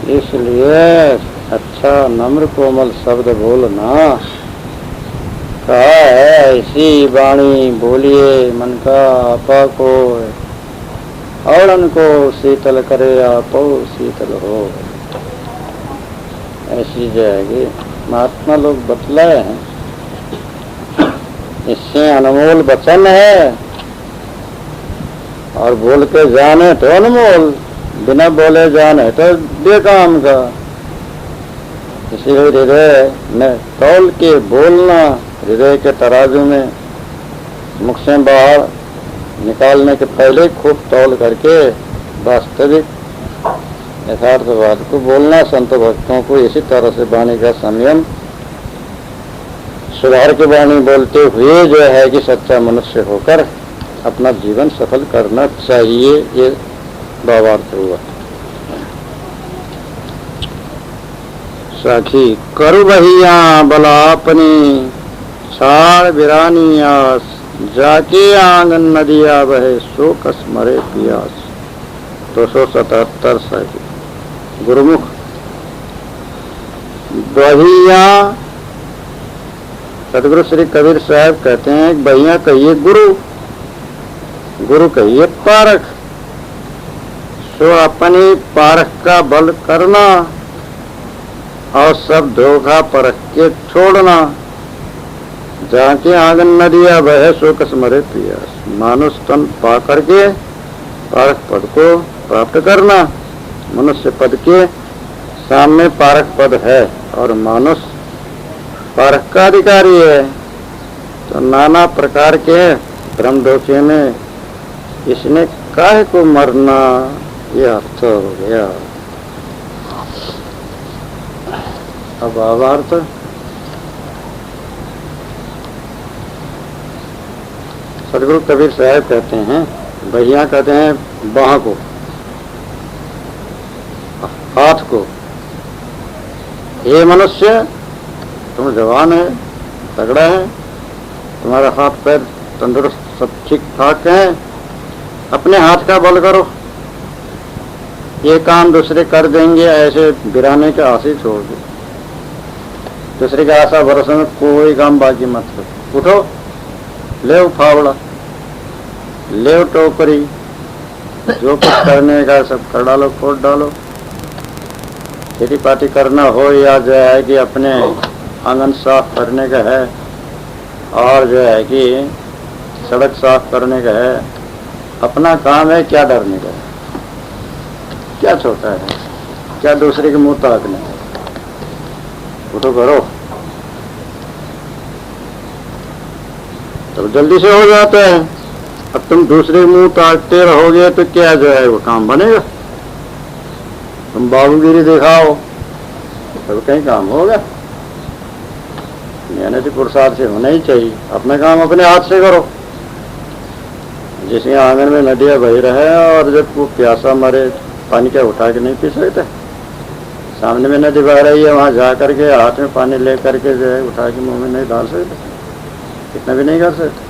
इसलिए अच्छा नम्र कोमल शब्द बोलना कहा है। ऐसी वाणी बोलिए मन का आपा को, और उनको शीतल करे आपो शीतल हो। ऐसी जाएगी महात्मा लोग बतलाए हैं। इससे अनमोल वचन है और बोल के जाने तो अनमोल, बिना बोले जाने तो बेकाम का। इसीलिए हृदय में तौल के बोलना, हृदय के तराजू में मुख से बाहर निकालने के पहले खूब तौल करके वास्तविक यथार्थवाद को बोलना। संत भक्तों को इसी तरह से वाणी का संयम, सुधार की वाणी बोलते हुए जो है कि सच्चा मनुष्य होकर अपना जीवन सफल करना चाहिए। ये भावार्थ हुआ। साखी करु बहिया बला अपनी छाड़ बिरानी आस, जाके आंगन नदिया बहे सो कस मरे पियास। 277 साखी। गुरुमुख बहिया, सदगुरु श्री कबीर साहब कहते हैं बहिया कहिए गुरु, गुरु कहिए पारख। सो अपनी पारख का बल करना और सब धोखा परख के छोड़ना। जाके आंगन नदिया बहे सो कस मरे पियास। मानुष तन पा करके पारख पद को प्राप्त करना। मनुष्य पद के सामने पारख पद है और मानुष पारख का अधिकारी है। तो नाना प्रकार के भ्रम धोखे में इसने काहे को मरना, यह अर्थ हो गया। अब भावार्थ सदगुरु कबीर साहब कहते हैं, भैया कहते हैं बाह को, हाथ को। हे मनुष्य, तुम जवान है, तगड़ा है, तुम्हारा हाथ पैर तंदुरुस्त सब ठीक ठाक है, अपने हाथ का बल करो। ये काम दूसरे कर देंगे, ऐसे गिराने के आस ही छोड़ दो। दूसरे के आशा भरोसे में कोई काम बाकी मत करो। उठो, ले फावड़ा, ले टोकरी, जो कुछ करने का सब कर डालो, खोद डालो। खेती पाती करना हो या जो है कि अपने आंगन साफ करने का है और जो है कि सड़क साफ करने का है, अपना काम है, क्या डरने का है, क्या छोटा है, क्या दूसरे के मुंह ताकने है। उठो करो, तो जल्दी से हो जाता है। अब तुम दूसरे मुंह ताकते रहोगे तो क्या जो है वो काम बनेगा। तुम बाबूगिरी दिखाओ तो कहीं काम होगा। मेहनत पुरुषार्थ से होना ही चाहिए। अपना काम अपने हाथ से करो। जिसके आंगन में नदियाँ बह रहे हैं और जब वो प्यासा मरे, पानी क्या उठा के नहीं पी सकते। सामने में नदी बह रही है, वहाँ जा करके हाथ में पानी ले करके जो है उठा के मुंह में नहीं डाल सकते, इतना भी नहीं कर सकते।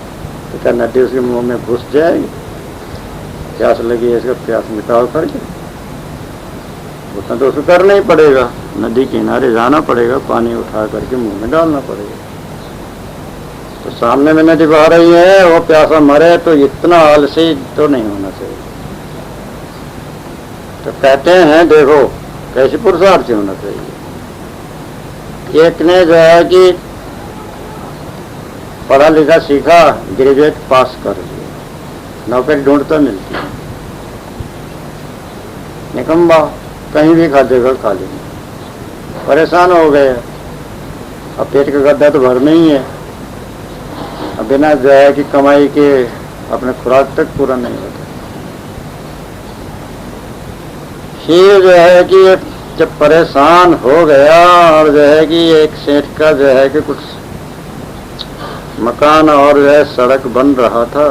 तो क्या नदी उसके मुंह में घुस जाएगी। प्यास लगी है, इसका प्यास मिटाओ करके, उतना तो उसको करना ही पड़ेगा। नदी किनारे जाना पड़ेगा, पानी उठा करके मुंह में डालना पड़ेगा। तो सामने में नदी बह रही है, वो प्यासा मरे तो इतना आलसी तो नहीं होना चाहिए। तो कहते हैं देखो कैसे पुरुषार्थी होना चाहिए। एक ने जो है कि पढ़ा लिखा सीखा, ग्रेजुएट पास कर लिया, नौकरी ढूंढता मिलती है, निकम्बा कहीं भी खा देगा, खा लेंगे, परेशान हो गए। अब पेट का गड्ढा तो भरना ही है। अब बिना जो है कि कमाई के अपने खुराक तक पूरा नहीं होता। फिर जो है कि जब परेशान हो गया और जो है कि एक सेठ का जो है कि कुछ मकान और जो है सड़क बन रहा था,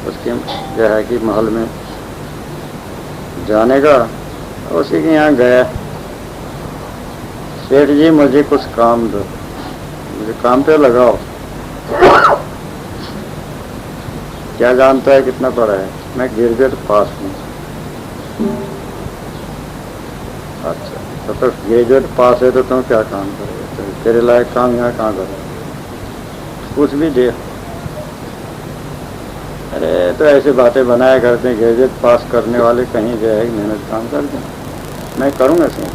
उसके जो है कि महल में जाने का, उसी के यहाँ गया। सेठ जी मुझे कुछ काम दो, मुझे काम पे लगाओ। क्या जानता है कितना पढ़ा है? मैं ग्रेजुएट पास हूँ। तो ग्रेजुएट पास है तो तुम क्या काम करोगे? तो तेरे लायक काम यहाँ कहाँ करोगे? कुछ भी दे। अरे तो ऐसी बातें बनाया करते हैं, ग्रेजुएट पास करने वाले कहीं जो है मेहनत काम करते हैं। मैं करूँगा सही,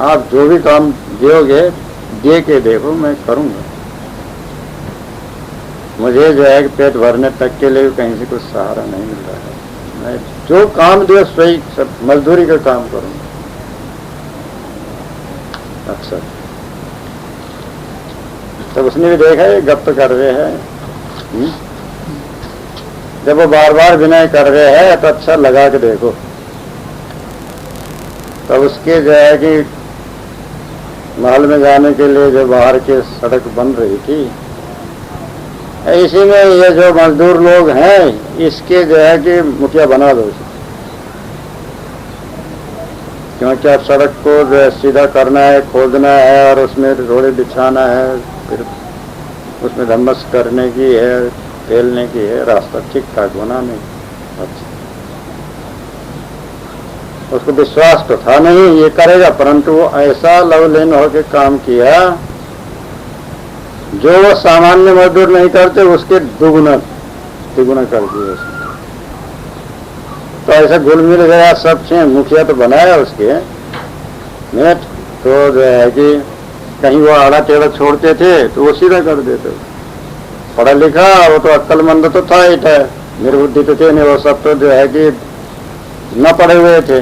आप जो भी काम दोगे दे के देखो, मैं करूँगा। मुझे जो है कि पेट भरने तक के लिए कहीं से कुछ सहारा नहीं मिल रहा है। मैं जो काम दो सही सब मजदूरी का काम करूँगा अक्सर। तो उसने भी देखा ये गप कर रहे हैं। जब वो बार बार विनय कर रहे हैं तो अच्छा लगा के देखो। तब उसके जो है कि महल में जाने के लिए जो बाहर की सड़क बन रही थी, इसी में ये जो मजदूर लोग हैं इसके जो है कि मुखिया बना दो, क्योंकि अब सड़क को जो है सीधा करना है, खोदना है और उसमें रोड़े बिछाना है, फिर उसमें धम्मस करने की है, फैलने की है, रास्ता ठीक ठाक बनाने। अच्छा, उसको विश्वास तो था नहीं ये करेगा, परंतु वो ऐसा लवलीन होकर काम किया जो वो सामान्य मजदूर नहीं करते उसके दुगुना तिगुना कर दिया उसने। तो ऐसा घुल मिल गया सब चीज। मुखिया तो बनाया उसके नेट, तो जो है कि कहीं वो आड़ा टेढ़ा छोड़ते थे तो वो सीधा कर देते। पढ़ा लिखा वो तो अक्लमंद तो था ही था, निर्बुद्धि तो थे नहीं, वो सब तो जो है कि न पढ़े हुए थे।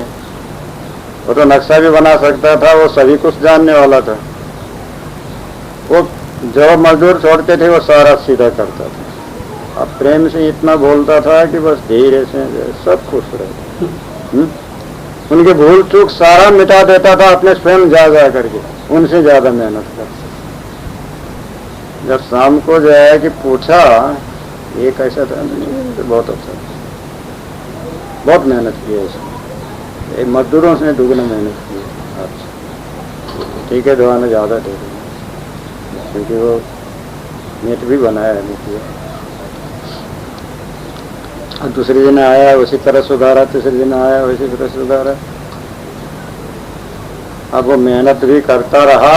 वो तो नक्शा भी बना सकता था, वो सभी कुछ जानने वाला था। वो जो मजदूर छोड़ते थे वो सारा सीधा करता था। अब प्रेम से इतना बोलता था कि बस धीरे से सब खुश रहे। उनकी भूल चूक सारा मिटा देता था अपने स्वयं जा करके, उनसे ज्यादा मेहनत कर। जब शाम को जो है कि पूछा ये कैसा था, नहीं तो बहुत अच्छा, बहुत मेहनत की है इसमें, मजदूरों से दुगना मेहनत की है। अच्छा ठीक है, दुआ ने ज्यादा दे दी क्योंकि वो नेट भी बनाया है मुखिया। और दूसरे दिन आया उसी तरह सुधारा, तीसरे दिन आया उसी तरह सुधारा। अब वो मेहनत भी करता रहा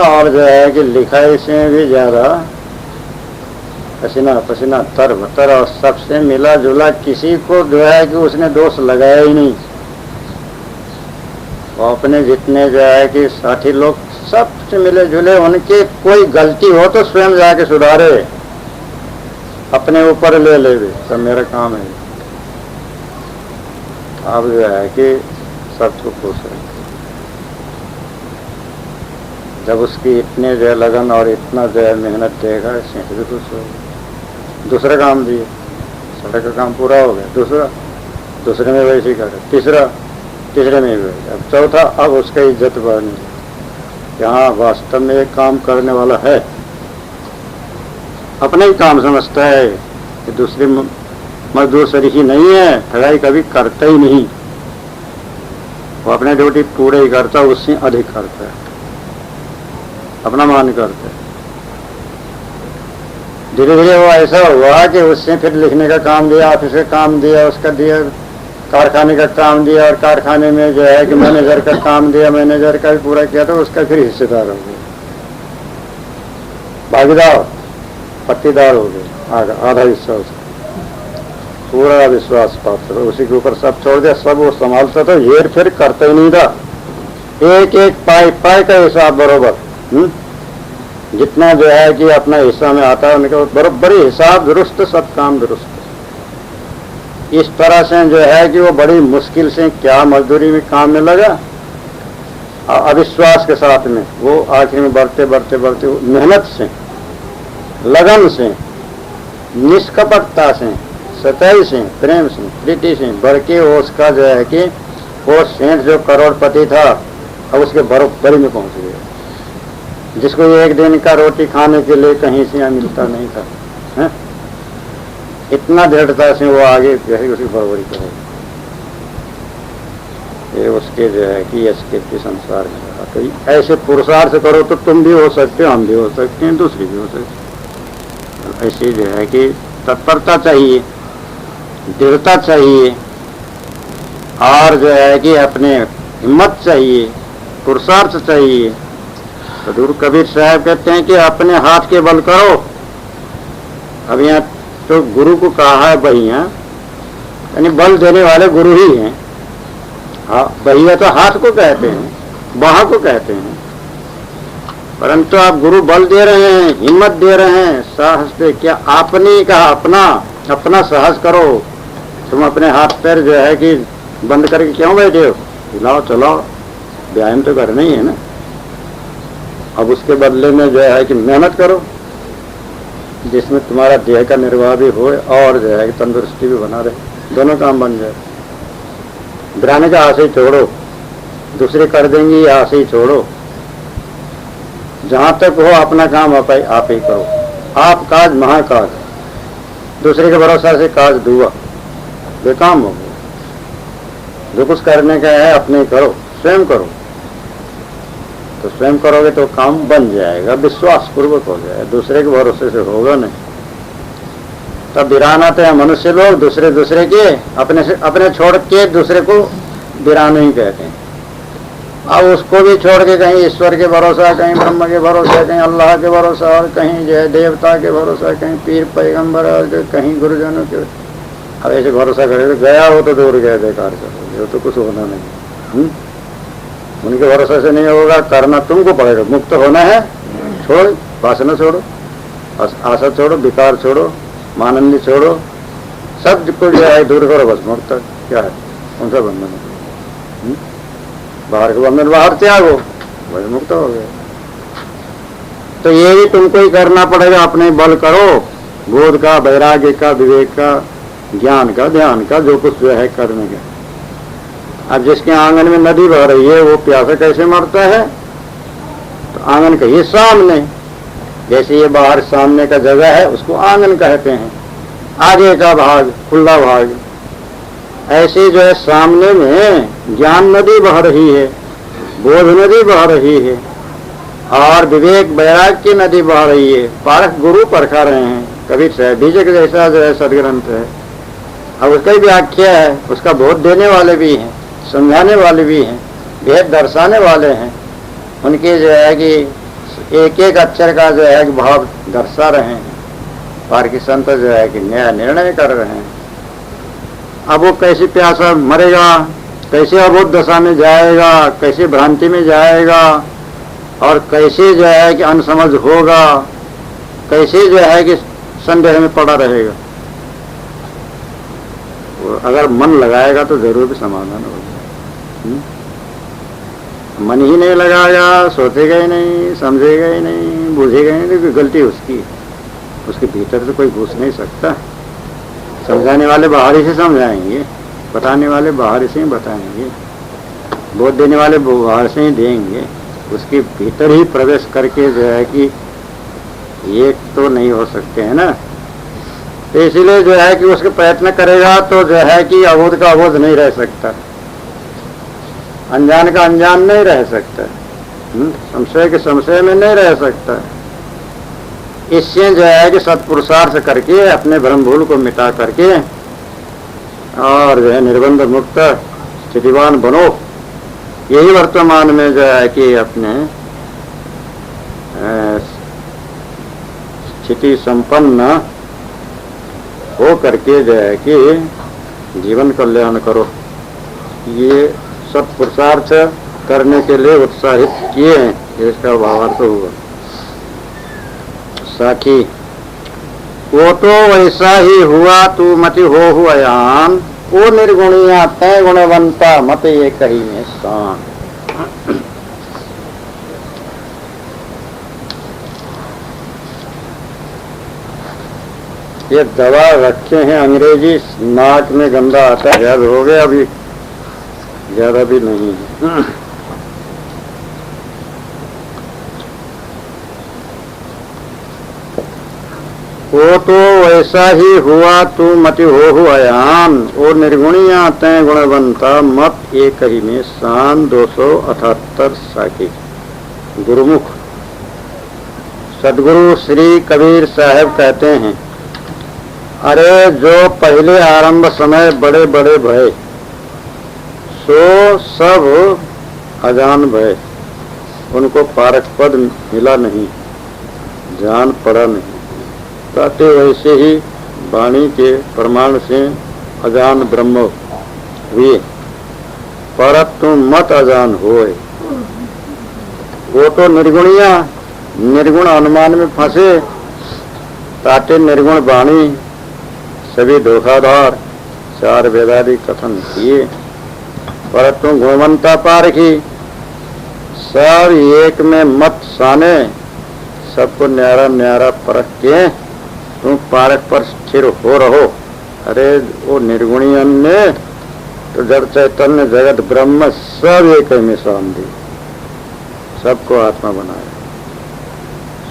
और जो है कि लिखाई से भी ज्यादा पसीना पसीना तर भतर, और सबसे मिला जुला, किसी को जो है कि उसने दोष लगाया ही नहीं। वो अपने जितने जो है कि साथी लोग सबसे मिले जुले, उनके कोई गलती हो तो स्वयं जाके सुधारे, अपने ऊपर ले ले भी, सब मेरा काम है। अब जो है कि सबको खुश है। जब उसकी इतने जो है लगन और इतना जो है मेहनत देगा, सेठ भी खुश हो। दूसरा काम दिए, सड़क का काम पूरा हो गया। दूसरे में वैसे ही कर, तीसरे में भी। अब चौथा, अब उसका इज्जत बढ़नी, यहाँ वास्तव में एक काम करने वाला है, अपना ही काम समझता है कि दूसरे मजदूर शरीकी नहीं है, ठगाई कभी करता ही नहीं। वो अपने ड्यूटी पूरे ही करता, उससे अधिक करता है, अपना मान करता है। धीरे धीरे वो ऐसा हुआ कि उससे फिर लिखने का काम दिया, ऑफिस का काम दिया, उसका दिया, कारखाने का काम दिया, और कारखाने में जो है कि मैनेजर का काम दिया, मैनेजर का भी पूरा किया तो उसका फिर हिस्सेदार हो गया, भागीदार, पट्टीदार हो गए, आधा हिस्सा उसका, पूरा विश्वास पात्र, उसी के ऊपर सब छोड़ दिया। सब वो संभालता था, हेर फेर करता ही नहीं था, एक एक पाई का हिसाब बरोबर। जितना जो है कि अपना हिस्सा में आता है उनका बरोबर ही हिसाब दुरुस्त, सब काम दुरुस्त। इस तरह से जो है कि वो बड़ी मुश्किल से क्या मजदूरी में काम में लगा, अविश्वास के साथ में वो आखिर में बढ़ते बढ़ते बढ़ते मेहनत से, लगन से, निष्कपटता से, सच्चाई से, प्रेम से, प्रीति से बढ़ के वो उसका जो है कि वो सेठ जो करोड़पति था अब उसके बरोबरी में पहुंच गया, जिसको एक दिन का रोटी खाने के लिए कहीं से यहाँ मिलता नहीं था, है? इतना दृढ़ता से वो आगे जो है उसकी बराबरी करेगा। ये उसके जो है कि यश संसार में रहा। तो ऐसे पुरुषार्थ करो तो तुम भी हो सकते हो, हम भी हो सकते हैं, दूसरी भी हो सकते। ऐसी जो है कि तत्परता चाहिए, दृढ़ता चाहिए, और जो है कि अपने हिम्मत चाहिए, पुरुषार्थ चाहिए। तो गुरु कबीर साहब कहते हैं कि अपने हाथ के बल करो। अब यहाँ तो गुरु को कहा है भैया, यानी बल देने वाले गुरु ही हैं। हाँ, भैया तो हाथ को कहते हैं, बाह को कहते हैं, परंतु आप गुरु बल दे रहे हैं, हिम्मत दे रहे हैं, साहस दे। क्या आपने कहा अपना साहस करो। तुम अपने हाथ पैर जो है कि बंद करके क्यों बैठे हो? हिलाओ चलाओ, व्यायाम तो करना ही है ना। अब उसके बदले में जो है कि मेहनत करो, जिसमें तुम्हारा देह का निर्वाह भी हो और जो है कि तंदुरुस्ती भी बना रहे, दोनों काम बन जाए। गिराने का आशय छोड़ो, दूसरे कर देंगे ये आशय छोड़ो। जहां तक हो अपना काम आप ही करो। आप काज महाकाज, दूसरे के भरोसा से काज दुआ बेकाम हो गया। जो कुछ करने का है अपने करो, स्वयं करो। तो स्वयं करोगे तो काम बन जाएगा, विश्वास पूर्वक हो जाएगा, दूसरे के भरोसे से होगा नहीं। तब वीरान आते हैं मनुष्य लोग दूसरे के अपने छोड़ के दूसरे को वीरान ही कहते हैं। अब उसको भी छोड़ के कहीं ईश्वर के भरोसा, कहीं ब्रह्म के भरोसा, कहीं अल्लाह के भरोसा, और कहीं जो है देवता के भरोसा, कहीं पीर पैगंबर, और कहीं गुरुजनों के। अब ऐसे भरोसा करे तो गया हो तो दूर गया, बेकार करो, तो कुछ होना नहीं। उनके भरोसा से नहीं होगा, करना तुमको पड़ेगा। मुक्त होना है, छोड़, वासना छोड़ो, आशा छोड़ो, विकार छोड़ो, मानंदी छोड़ो, सब को जो है दूर करो, बस मुक्त। क्या है उनका बंधन? बाहर के बंधन बाहर त्यागो, वही मुक्त हो गए। तो ये भी तुमको ही करना पड़ेगा, अपने बल करो, बोध का, वैराग्य का, विवेक का, ज्ञान का, ध्यान का, जो कुछ जो है करने का। अब जिसके आंगन में नदी बह रही है वो प्यासा कैसे मरता है? तो आंगन कहिए सामने, जैसे ये बाहर सामने का जगह है उसको आंगन कहते हैं, आगे का भाग, खुला भाग। ऐसे जो है सामने में ज्ञान नदी बह रही है, बोध नदी बह रही है, और विवेक वैराग्य की नदी बह रही है। पारख गुरु परखा रहे हैं। कबीर साहब बीजक जैसा जो है सदग्रंथ है। अब उसका भी व्याख्या है, उसका बोध देने वाले भी हैं, समझाने वाले भी हैं, भेद दर्शाने वाले हैं। उनके जो है कि एक एक अक्षर का जो है कि भाव दर्शा रहे हैं। पारखी संत जो है कि न्याय निर्णय कर रहे हैं। अब वो कैसे प्यासा मरेगा, कैसे अबोध दशा में जाएगा, कैसे भ्रांति में जाएगा, और कैसे जो है कि अनसमझ होगा, कैसे जो है कि संदेह में पड़ा रहेगा। अगर मन लगाएगा तो जरूर भी समाधान होगा। मन ही नहीं लगाएगा, सोचेगा ही नहीं, समझेगा ही नहीं, बुझेगा ही नहीं, तो गलती उसकी है। उसके भीतर से कोई घुस नहीं सकता। समझाने वाले बाहर ही से समझाएंगे, बताने वाले बाहर से ही बताएंगे, बोध देने वाले बाहर से ही देंगे। उसके भीतर ही प्रवेश करके जो है कि एक तो नहीं हो सकते हैं ना। तो इसीलिए जो है कि उसके प्रयत्न करेगा तो जो है कि अबोध का अबोध नहीं रह सकता, अनजान का अनजान नहीं रह सकता, संशय के संशय में नहीं रह सकता। इससे जो है कि सत्पुरुषार्थ करके अपने भ्रम भूल को मिटा करके और जो है निर्बंध मुक्त स्थितिवान बनो। यही वर्तमान में जो है कि अपने स्थिति संपन्न हो करके जो है कि जीवन कल्याण करो। ये सत्पुरुषार्थ करने के लिए उत्साहित किए हैं, इसका भावार्थ हुआ। साखी वो तो वैसा ही हुआ, तू मति हो अयान, वो निर्गुणिया तय गुणवंता मत ये कही में शान। ये दवा रखे हैं अंग्रेजी, नाक में गंदा आता है, याद हो गया, अभी ज्यादा भी नहीं है। वो तो वैसा ही हुआ, तू मति हो अयान, ओ निर्गुणिया तय गुणवंता मत एक ही में शान। 278 साखी। गुरुमुख सदगुरु श्री कबीर साहब कहते हैं, अरे जो पहले आरंभ समय बड़े बड़े भय, सो सब अजान भय। उनको पारक पद मिला नहीं, जान पड़ा नहीं। ताते वैसे ही वाणी के प्रमाण से अजान ब्रह्म हुए, परत तुम मत अजान होए। वो तो निर्गुणिया निर्गुण अनुमान में फंसे, ताते निर्गुण वाणी सभी धोखाधार चार वेदादि कथन किए। परंतु गुणवंता पारखी सब एक में मत साने, सबको न्यारा न्यारा परख के तुम पारक पर स्थिर हो रहो। अरे वो निर्गुणियन ने तो जड़ चैतन्य जगत ब्रह्म सब एक में शाम दी, सबको आत्मा बनाया।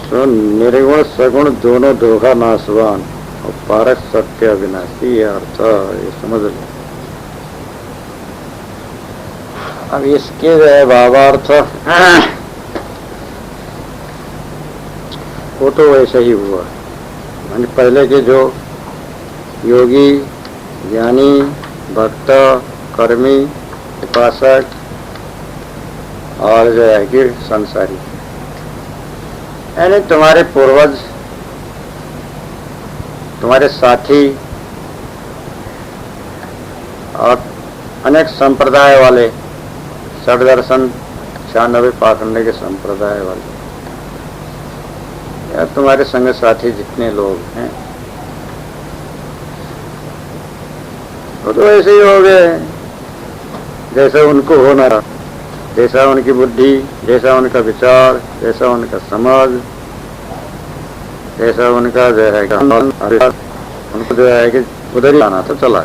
सो निर्गुण सगुण दोनों धोखा नाशवान और पारक सत्य अविनाशी, ये अर्थ ये समझ लो। अब इसके भावार्थ वो तो वैसे ही हुआ। मैंने पहले के जो योगी ज्ञानी भक्त कर्मी उपासक और जो है कि संसारी, यानी तुम्हारे पूर्वज तुम्हारे साथी और अनेक संप्रदाय वाले, षड्दर्शन 96 पाखंड के संप्रदाय वाले या तुम्हारे संग साथी जितने लोग हैं वो तो ऐसे ही हो गए जैसा उनको होना रहा, जैसा उनकी बुद्धि, जैसा उनका विचार, जैसा उनका समझ, जैसा उनका जो है उनको जो है कि उधर ही आना था चला